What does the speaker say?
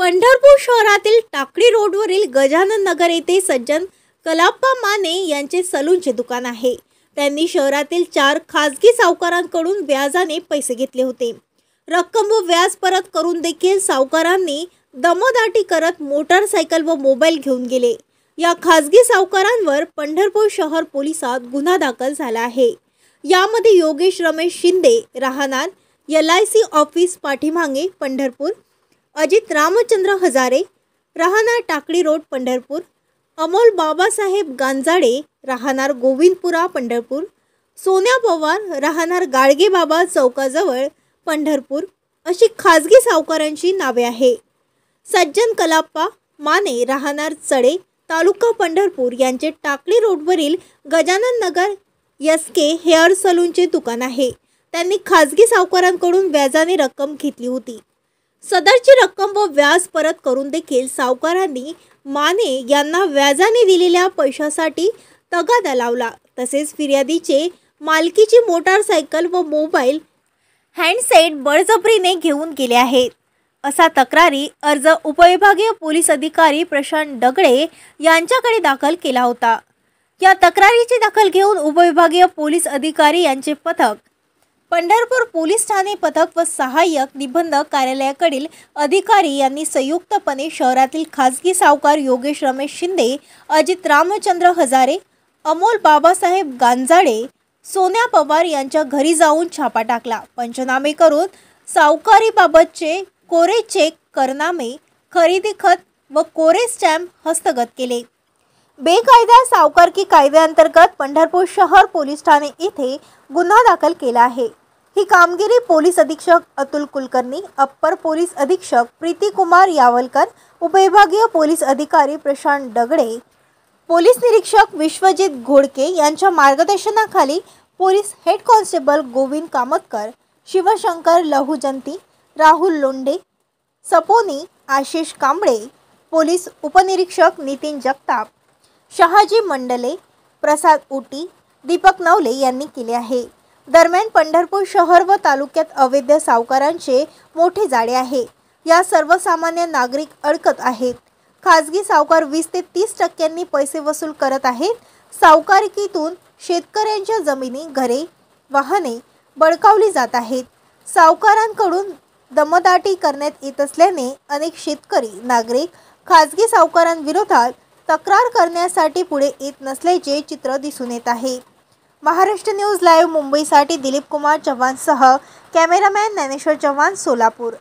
पंढरपूर शहरातील टाकळी रोडवरील गजानन नगर येथे सज्जन कलाप्पा माने यांचे सलूनचे दुकान आहे। त्यांनी शहरातील 4 खासगी सावकारांकडून व्याजाने पैसे घेतले होते। रक्कम व व्याज परत करून देखील सावकारांनी दमदाटी करत मोटारसायकल व मोबाईल घेऊन गेले। या खासगी सावकारांवर पंढरपूर शहर पोलिसात गुन्हा दाखल झाला आहे। यामध्ये योगेश रमेश शिंदे राहणार LIC ऑफिस पाठीमागे पंढरपूर, अजित रामचंद्र हजारे राहणार टाकळी रोड पंढरपूर, अमोल बाबासाहेब गांजाडे राहणार गोविंदपुरा पंढरपूर, सोन्या पवार राहणार गाडगे बाबा चौकाजवळ पंढरपूर अशी खासगी सावकारांची नावे आहे। सज्जन कलाप्पा माने राहणार चडे तालुका पंढरपूर यांचे टाकळी रोडवरील गजानन नगर SK हेअर सलूनचे दुकान आहे। त्यांनी खासगी सावकारांकडून व्याजाने रक्कम घेतली होती। सदरची रक्कम व व्याज परत करून देखील सावकारांनी माने यांना व्याजाने दिलेल्या पैशासाठी तगादा लावला। तसेच फिर्यादीचे मालकीची मोटारसायकल व मोबाईल हँडसेट बळजबरीने घेऊन गेले आहेत, असा तक्रारी अर्ज उपविभागीय पोलीस अधिकारी प्रशांत दगडे यांच्याकडे दाखल केला होता। या तक्रारीची दखल घेऊन उपविभागीय पोलीस अधिकारी यांचे पथक पंढरपूर पोलीस ठाणे पथक व सहाय्यक निबंधक कार्यालयाकडील अधिकारी यांनी संयुक्तपणे शहरातील खासगी सावकार योगेश रमेश शिंदे, अजित रामचंद्र हजारे, अमोल बाबासाहेब गांजाडे, सोन्या पवार यांच्या घरी जाऊन छापा टाकला। पंचनामे करून सावकारीबाबतचे कोरे चेक, करनामे, खरेदी खत व कोरे स्टॅम्प हस्तगत केले। बेकायदा सावकारकी कायद्याअंतर्गत पंढरपूर शहर पोलीस ठाणे येथे गुन्हा दाखल केला आहे। ही कामगिरी पोलीस अधीक्षक अतुल कुलकर्णी, अप्पर पोलीस अधीक्षक प्रीती कुमार यावलकर, उपविभागीय पोलीस अधिकारी प्रशांत दगडे, पोलीस निरीक्षक विश्वजित घोडके यांच्या मार्गदर्शनाखाली police head constable Govind Kamatkar, Shivshankar Lahujanti, Rahul Londhe, सपोनी आशिष कांबळे, पोलीस उपनिरीक्षक नितीन जगताप, शहाजी मंडले, प्रसाद उटी, दीपक नवले यांनी केले आहे। दरम्यान पंढरपूर शहर व तालुक्यात अवैध सावकारांचे मोठे जाळे आहे। या सर्वसामान्य नागरिक अडकत आहेत। खासगी सावकार 20 ते 30% पैसे वसूल करत आहेत। सावकारिकीतून शेतकऱ्यांच्या जमिनी, घरे, वाहने बळकावली जात आहेत। सावकारांकडून दमदाटी करण्यात येत असल्याने अनेक शेतकरी, नागरिक खासगी सावकारांविरोधात तक्रार करण्यासाठी पुढे येत नसल्याचे चित्र दिसून येत आहे। महाराष्ट्र न्यूज लाईव्ह मुंबईसाठी दिलीप कुमार चव्हाणसह कॅमेरामॅन ज्ञानेश्वर चव्हाण, सोलापूर।